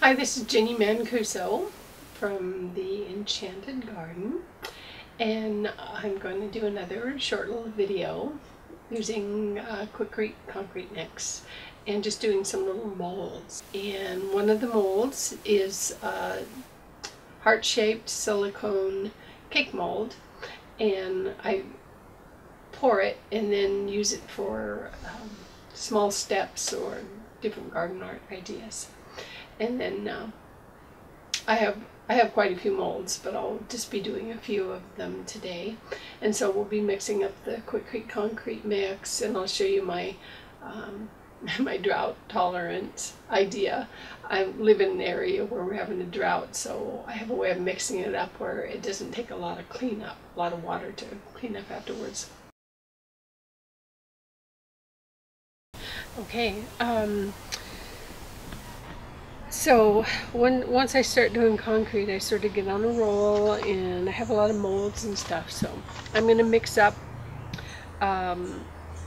Hi, this is Ginny Mancuso from the Enchanted Garden, and I'm going to do another short little video using Quikrete concrete mix and just doing some little molds. And one of the molds is a heart-shaped silicone cake mold, and I pour it and then use it for small steps or different garden art ideas. And then I have quite a few molds, but I'll just be doing a few of them today. And so we'll be mixing up the Quikrete concrete mix, and I'll show you my my drought tolerant idea. I live in an area where we're having a drought, so I have a way of mixing it up where it doesn't take a lot of cleanup, a lot of water to clean up afterwards. Okay. So once I start doing concrete, I sort of get on a roll, and I have a lot of molds and stuff. So I'm going to mix up a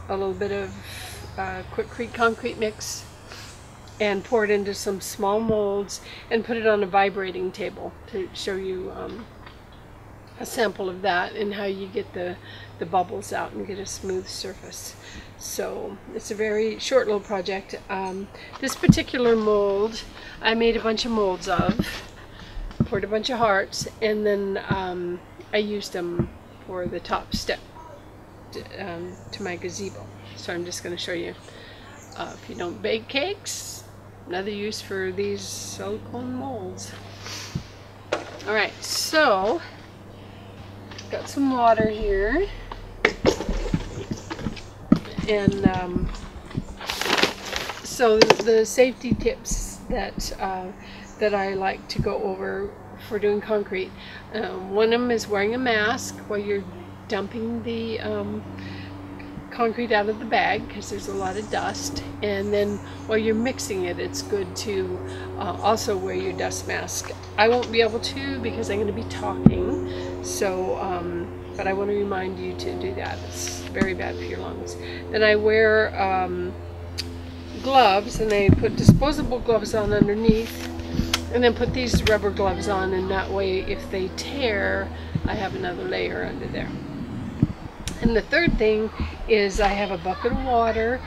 little bit of Quikrete concrete mix and pour it into some small molds and put it on a vibrating table to show you a sample of that and how you get the bubbles out and get a smooth surface. So it's a very short little project. This particular mold I made a bunch of molds of, poured a bunch of hearts, and then I used them for the top step to my gazebo. So I'm just going to show you, if you don't bake cakes, another use for these silicone molds. Alright, so got some water here, and so the safety tips that I like to go over for doing concrete, one of them is wearing a mask while you're dumping the concrete out of the bag, because there's a lot of dust, and then while you're mixing it, it's good to also wear your dust mask. I won't be able to because I'm going to be talking, so but I want to remind you to do that. It's very bad for your lungs. Then I wear gloves, and I put disposable gloves on underneath, and then put these rubber gloves on, and that way if they tear, I have another layer under there. And the third thing is I have a bucket of water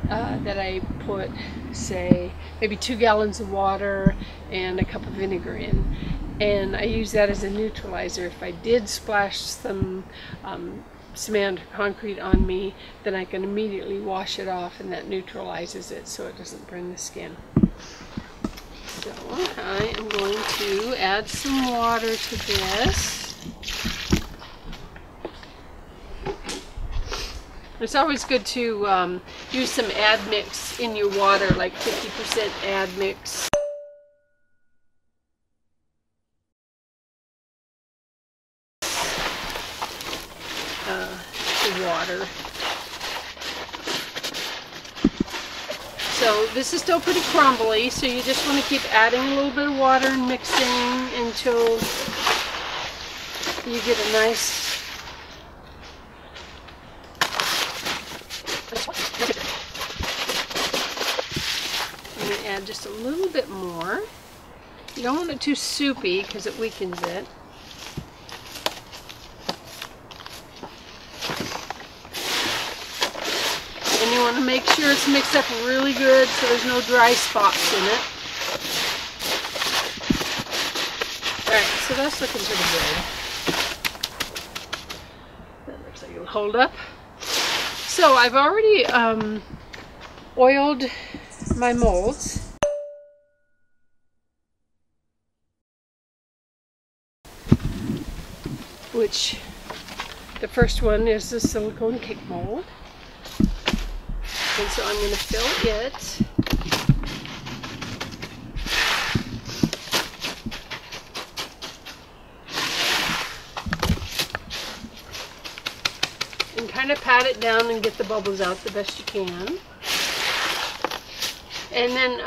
that I put, say, maybe 2 gallons of water and a cup of vinegar in, and I use that as a neutralizer. If I did splash some cement or concrete on me, then I can immediately wash it off, and that neutralizes it so it doesn't burn the skin. So I am going to add some water to this. It's always good to use some admix in your water, like 50% admix. The water. So this is still pretty crumbly, so you just want to keep adding a little bit of water and mixing until you get a nice I'm going to add just a little bit more. You don't want it too soupy because it weakens it. And you want to make sure it's mixed up really good so there's no dry spots in it. Alright, so that's looking pretty good. That looks like it'll hold up. So I've already oiled my molds. Which the first one is the silicone cake mold. And so I'm going to fill it. And kind of pat it down and get the bubbles out the best you can. And then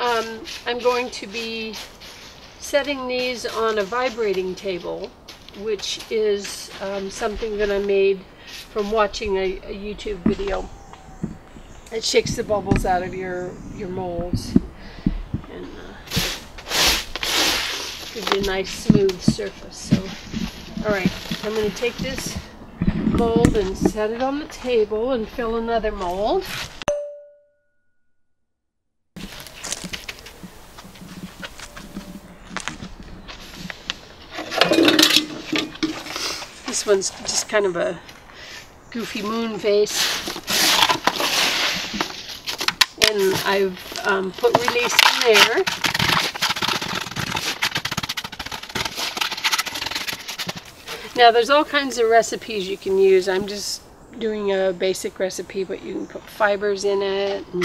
I'm going to be setting these on a vibrating table, which is something that I made from watching a YouTube video. It shakes the bubbles out of your molds. And gives you a nice smooth surface. So, all right, I'm going to take this mold and set it on the table and fill another mold. This one's just kind of a goofy moon face. And I've put release in there. Now there's all kinds of recipes you can use. I'm just doing a basic recipe, but you can put fibers in it and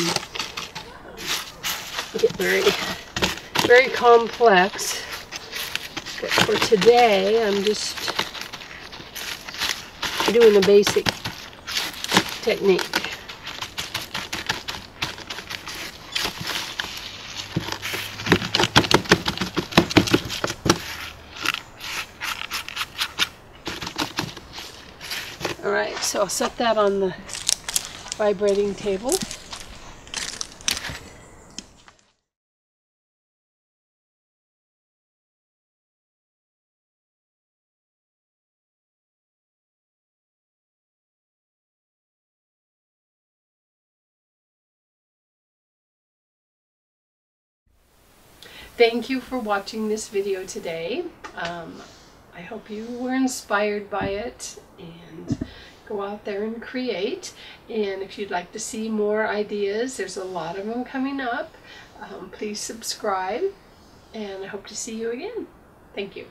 get very complex. But for today, I'm just doing a basic technique. Alright, so I'll set that on the vibrating table. Thank you for watching this video today. I hope you were inspired by it and go out there and create. And if you'd like to see more ideas, there's a lot of them coming up. Please subscribe, and I hope to see you again. Thank you.